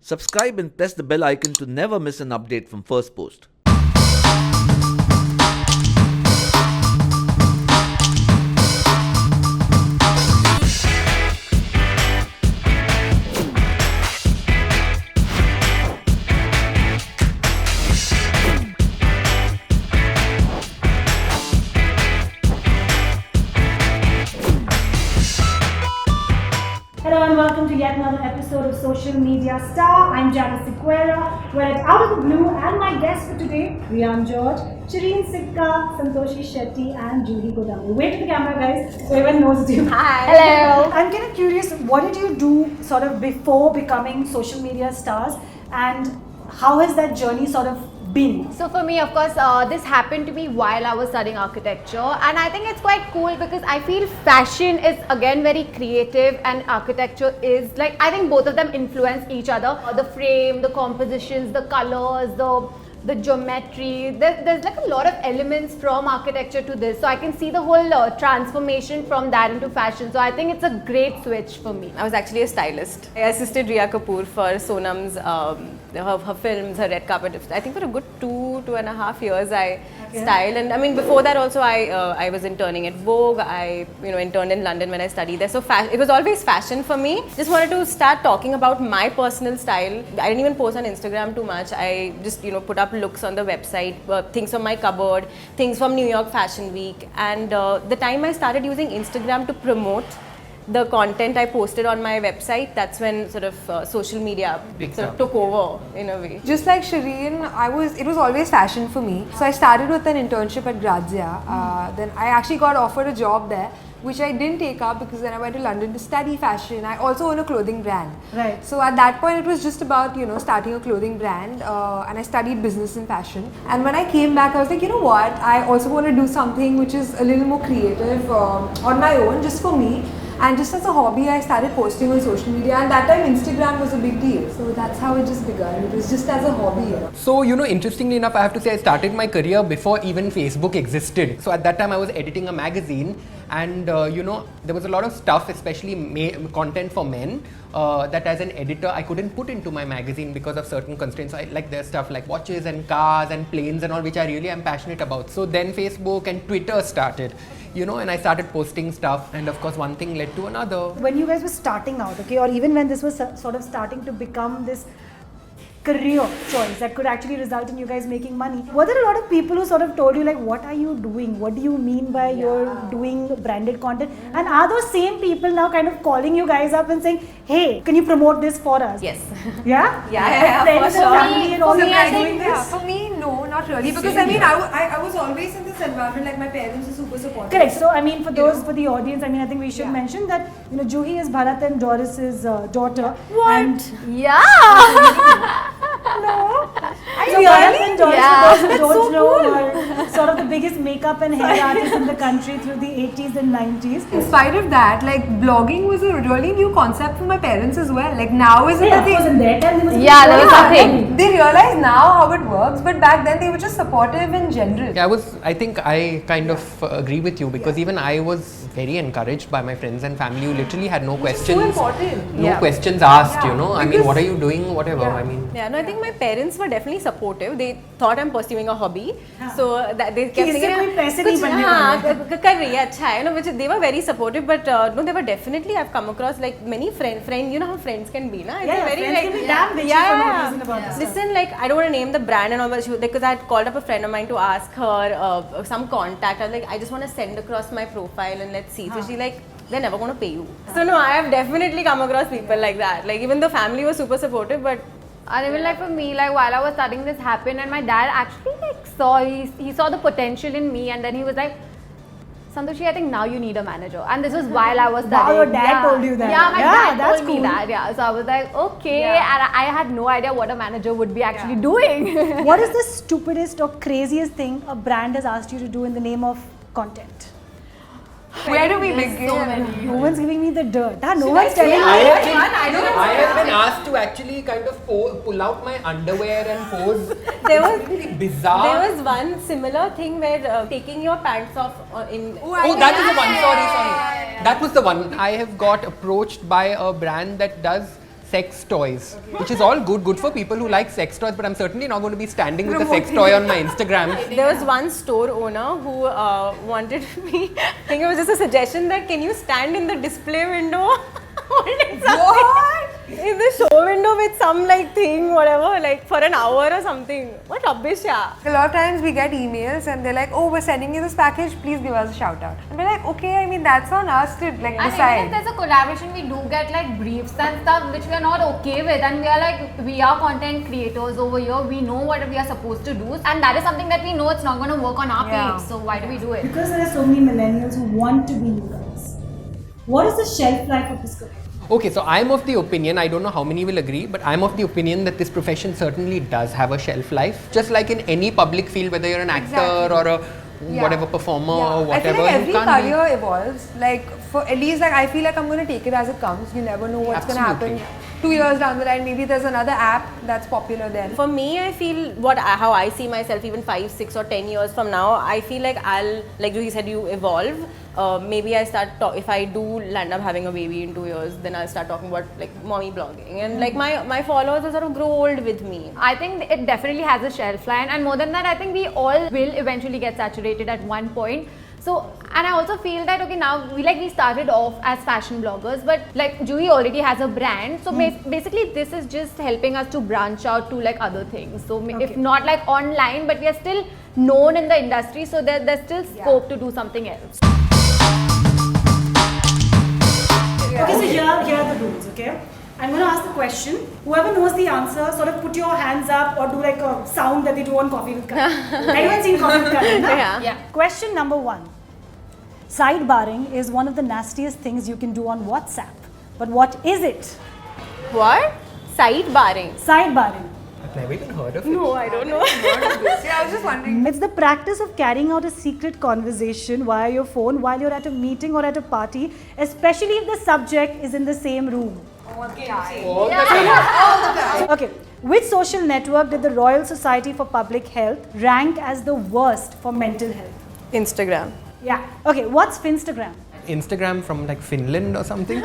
Subscribe and press the bell icon to never miss an update from First Post. Hello and welcome to yet another episode of Social Media Star. I'm Janice Sequeira. We're at Out of the Blue and my guests for today, Rian George, Janice Sequeira, Santoshi Shetty and Juhi Godami. Wave to the camera guys, so everyone knows it's you. Hi. Hello. I'm kind of curious, what did you do sort of before becoming social media stars and how has that journey sort of been? So for me, of course, this happened to me while I was studying architecture, and I think it's quite cool because I feel fashion is again very creative and architecture is like, I think both of them influence each other. The frame, the compositions, the colors, the geometry, there's like a lot of elements from architecture to this, so I can see the whole transformation from that into fashion. So I think it's a great switch for me. I was actually a stylist. I assisted Riya Kapoor for Sonam's her films, her red carpet. I think for a good 2.5 years I styled, and I mean before that also I was interning at Vogue. I interned in London when I studied there. So it was always fashion for me. Just wanted to start talking about my personal style. I didn't even post on Instagram too much. I just put up looks on the website, things from my cupboard, things from New York Fashion Week, and the time I started using Instagram to promote the content I posted on my website, that's when sort of social media sort of took over in a way. Just like Shireen, it was always fashion for me. So I started with an internship at Grazia. Then I actually got offered a job there, which I didn't take up because then I went to London to study fashion. I also own a clothing brand. Right. So at that point, it was just about, starting a clothing brand, and I studied business and fashion. And when I came back, I was like, you know what? I also want to do something which is a little more creative on my own, just for me. And just as a hobby, I started posting on social media, and that time Instagram was a big deal. So that's how it just began. It was just as a hobby. So, interestingly enough, I have to say I started my career before even Facebook existed. So at that time I was editing a magazine, and there was a lot of stuff, especially content for men, that as an editor I couldn't put into my magazine because of certain constraints. So there's stuff like watches and cars and planes and all, which I really am passionate about. So then Facebook and Twitter started, and I started posting stuff, and of course one thing led to another. When you guys were starting out, okay, or even when this was sort of starting to become this career choice that could actually result in you guys making money, were there a lot of people who sort of told you like, what are you doing? What do you mean by you're doing branded content? And are those same people now kind of calling you guys up and saying, hey, can you promote this for us? Yes. Yeah? Yeah, Friends for and sure. family and all For me, you I guys doing think, this? for me, no, not really. Because I was always in this environment, like my parents are super supportive. Correct. So, I mean, for the audience, I think we should mention that, Juhi is Bharat and Doris's daughter. And Yeah! no. So Really? Bharat and Doris, Yeah. for those who don't know, are sort of the biggest makeup and hair artists in the country through the 80s and 90s. In spite of that, like blogging was a really new concept for my parents as well. Like now is Yeah, of course, in their time, there was Yeah, there was nothing. They realize now how it works, but back then they were just supportive in general. Yeah, I think I kind of agree with you, because even I was very encouraged by my friends and family who literally had no questions. So important. No questions asked, I mean, Because- what are you doing, whatever, I mean. Yeah, no, I think my parents were definitely supportive. They thought I'm pursuing a hobby, so that they kept इससे कोई पैसे नहीं "कुछ- बनने हाँ, वाले." कर रही है, अच्छा है, which they were very supportive. But no, they were definitely, I've come across like many friend, how friends can be, na? It's Yeah, very friends like, can be damn bitchy for no reason about this stuff. Listen, like I don't want to name the brand and all, but because I had called up a friend of mine to ask her some contact. I was like, I just want to send across my profile and let's see. So she's like, they're never going to pay you. So no, I have definitely come across people like that. Like even the family was super supportive, but And even like for me, like while I was studying, this happened, and my dad actually like he saw the potential in me, and then he was like, Santoshi, I think now you need a manager. And this was while I was studying. Wow, your dad told you that. Yeah, my Yeah, dad that's told me cool. that. Yeah, so I was like, okay. And I had no idea what a manager would be actually doing. What is the stupidest or craziest thing a brand has asked you to do in the name of content? Where do we begin? So many. No one's giving me the dirt. No one's telling me. I have been asked to actually kind of pull out my underwear and pose. there was Really bizarre. there was one similar thing where taking your pants off in. Oh, that is the one. Sorry. That was the one. I have got approached by a brand that does sex toys, which is all good for people who like sex toys, but I'm certainly not going to be standing with a sex toy on my Instagram. There was one store owner who wanted me, I think it was just a suggestion that can you stand in the display window holding something in the show window with some like thing, whatever, like for an hour or something. What rubbish, yeah. A lot of times we get emails and they're like, oh, we're sending you this package, please give us a shout out. And we're like, okay, I mean, that's on us to like And decide. even if there's a collaboration, we do get like briefs and stuff which we are not okay with, and we are like, we are content creators over here, we know what we are supposed to do, and that is something that we know it's not going to work on our page, so why do we do it? Because there are so many millennials who want to be you guys, what is the shelf life of this career? Okay, so I'm of the opinion, I don't know how many will agree, but I'm of the opinion that this profession certainly does have a shelf life. Just like in any public field, whether you're an actor or a whatever performer or whatever, I feel like every you can't career evolves. Like for at least like I feel like I'm going to take it as it comes. You never know what's going to happen. Absolutely. 2 years down the line, maybe there's another app that's popular then. For me, I feel how I see myself even 5, 6 or 10 years from now, I feel like I'll, like Juhi said, you evolve. Maybe I start, if I do land up having a baby in 2 years, then I'll start talking about like mommy blogging. And like my followers will sort of grow old with me. I think it definitely has a shelf life, and more than that, I think we all will eventually get saturated at one point. So, and I also feel that, okay, now we started off as fashion bloggers, but like Juhi already has a brand. So basically this is just helping us to branch out to like other things. So if not like online, but we are still known in the industry, so there's still scope to do something else. Okay, so here are the rules, okay? I'm going to ask the question. Whoever knows the answer, sort of put your hands up or do like a sound that they do on Coffee with Karan. Anyone seen Coffee with Karan? No? Yeah. Question number 1. Sidebarring is one of the nastiest things you can do on WhatsApp. But what is it? What? Sidebarring. Sidebarring. I've never even heard of it. No, I don't know. Yeah, I was just wondering. It's the practice of carrying out a secret conversation via your phone while you're at a meeting or at a party, especially if the subject is in the same room. Okay, which social network did the Royal Society for Public Health rank as the worst for mental health? Instagram. Yeah. Okay, what's Finstagram? Instagram from like Finland or something?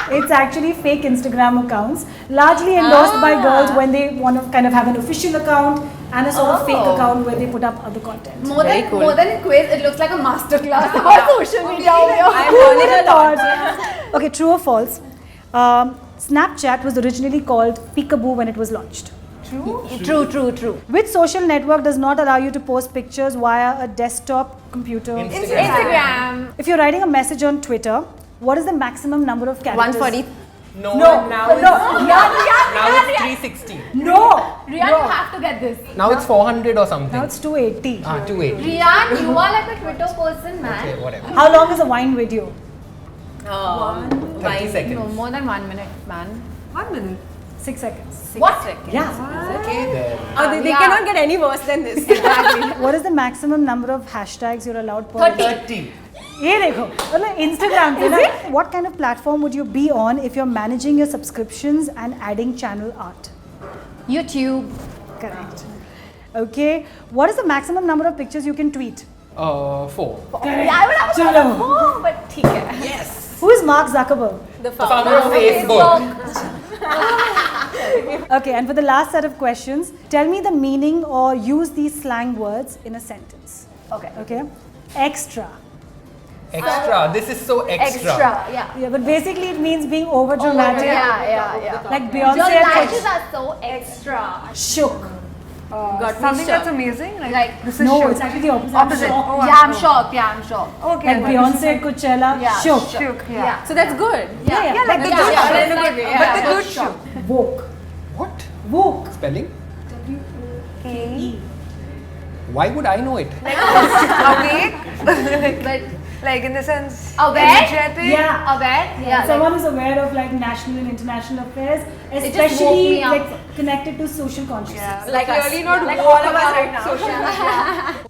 It's actually fake Instagram accounts, largely endorsed by girls when they want to kind of have an official account and a sort of fake account where they put up other content. More than a quiz, it looks like a masterclass about social media over here. I'm learning a lot. Okay, true or false? Snapchat was originally called Peekaboo when it was launched. True. Which social network does not allow you to post pictures via a desktop computer? Instagram. If you're writing a message on Twitter, what is the maximum number of characters? 140. Now it's 360. No! Rian, you have to get this. Now it's 400 or something. Now it's 280. 280. Rian, you are like a Twitter person, man. Okay, whatever. How long is a wine video? 30 seconds. No, more than 1 minute, man. 1 minute. 6 seconds. What? Yeah. Okay then. They cannot get any worse than this. What is the maximum number of hashtags you're allowed per 30. ये देखो मतलब Instagram पे ना what kind of platform would you be on if you're managing your subscriptions and adding channel art? YouTube. Correct. Okay. What is the maximum number of pictures you can tweet? 4. Yeah, I would have Chalo. oh, but ठीक है. Yes. Who is Mark Zuckerberg? The Founder of Facebook. Okay, and for the last set of questions, tell me the meaning or use these slang words in a sentence. Okay. Extra. Extra. This is so extra. Yeah. Yeah, but basically it means being over dramatic. Yeah. Like Your Beyonce lashes had are so extra. shook. Something that's amazing. Like, this is No, shook. it's actually the opposite. Opposite. Shocked. Oh, Yeah, I'm shocked. Okay. Like Beyonce at Coachella, Yeah, shook. Shook. Yeah. So that's good. Yeah, Like the Yeah, good yeah, shook. in a good way, But yeah. the good shook. Woke. What? Woke. Spelling? Okay. Why would I know it? Awake. But Like in the sense. aware? Energetic. Yeah. Aware? Yeah. Someone who's aware of like national and international affairs, just woke especially me up. like connected to social consciousness. Yeah. Like us. Clearly not Like woke all of us about right now. social media.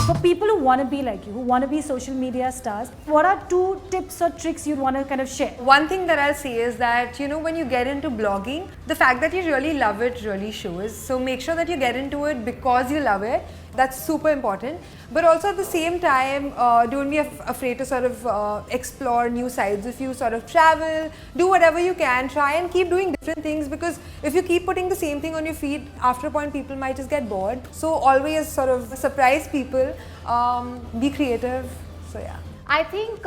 For people who want to be like you, who want to be social media stars, what are 2 tips or tricks you'd want to kind of share? One thing that I'll say is that, when you get into blogging, the fact that you really love it really shows. So make sure that you get into it because you love it. That's super important. But also at the same time, don't be afraid to sort of explore new sides of you, sort of travel, do whatever you can, try and keep doing different things, because if you keep putting the same thing on your feed, after a point people might just get bored. So always sort of surprise people, be creative, so yeah. I think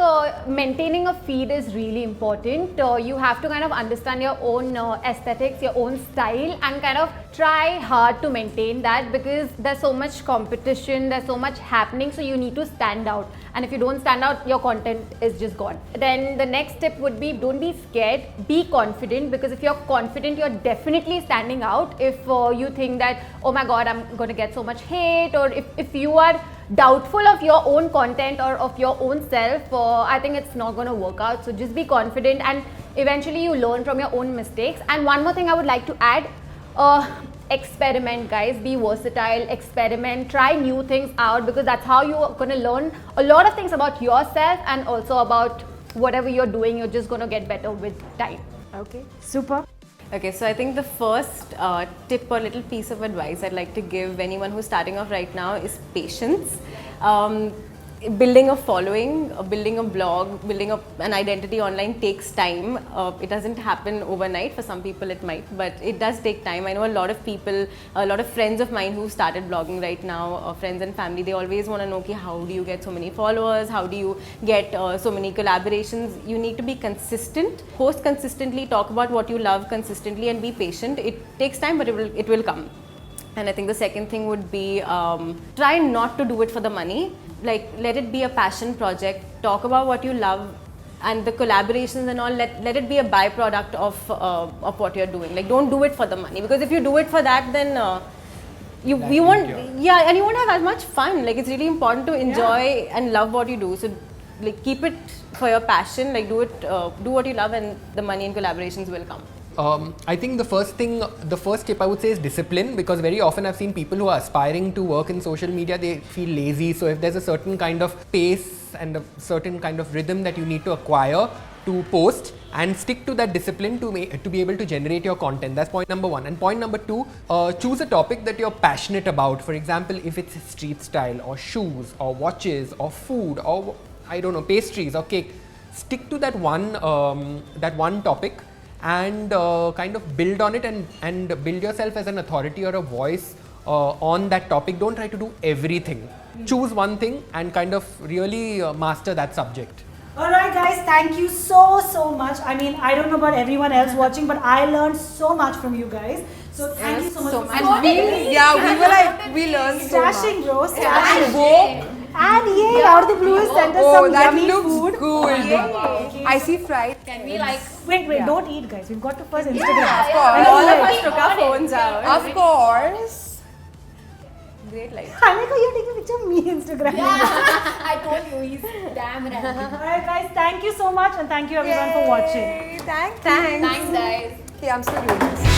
maintaining a feed is really important. You have to kind of understand your own aesthetics, your own style, and kind of try hard to maintain that, because there's so much competition, there's so much happening, so you need to stand out. And if you don't stand out, your content is just gone. Then the next tip would be, don't be scared, be confident, because if you're confident, you're definitely standing out. If you think that, oh my god, I'm going to get so much hate, or if you are doubtful of your own content or of your own self, I think it's not going to work out. So just be confident, and eventually you learn from your own mistakes. And one more thing I would like to add, experiment, guys. Be versatile, experiment, try new things out, because that's how you're going to learn a lot of things about yourself, and also about whatever you're doing. You're just going to get better with time. Okay, super. Okay, so I think the first tip or little piece of advice I'd like to give anyone who's starting off right now is patience. Building a following, building a blog, building an identity online takes time. It doesn't happen overnight. For some people it might, but it does take time. I know a lot of people, a lot of friends of mine who started blogging right now, friends and family, they always want to know, okay, how do you get so many followers? How do you get so many collaborations? You need to be consistent, post consistently, talk about what you love consistently, and be patient. It takes time, but it will come. And I think the second thing would be, try not to do it for the money. Like, let it be a passion project. Talk about what you love, and the collaborations and all, let it be a byproduct of what you're doing. Like, don't do it for the money, because if you do it for that, then you won't, and you won't have as much fun. Like, it's really important to enjoy and love what you do. So like, keep it for your passion. Like, do it, do what you love, and the money and collaborations will come. I think the first tip I would say is discipline, because very often I've seen people who are aspiring to work in social media, they feel lazy. So if there's a certain kind of pace and a certain kind of rhythm that you need to acquire to post, and stick to that discipline to be able to generate your content. That's point number one. And point number two, choose a topic that you're passionate about. For example, if it's street style, or shoes, or watches, or food, or I don't know, pastries or cake, stick to that one topic, and kind of build on it, and build yourself as an authority or a voice on that topic. Don't try to do everything. Choose one thing and kind of really master that subject. Alright guys, thank you so much. I mean, I don't know about everyone else watching, but I learned so much from you guys. So thank you so much. We learned so much. Stashing, bro. Stashing. And yay, out of the blue, sent us some that yummy looks food. good. Okay. I see fried. Can we like... Wait, don't eat, guys. We've got to first Instagram. Of course. All of us took our phones out. Of course. Great life. Haneka, you're taking a picture of me Instagram. I told you, he's damn random. Alright guys, thank you so much, and thank you everyone for watching. Thanks. Thanks, guys. Okay, I'm still doing this.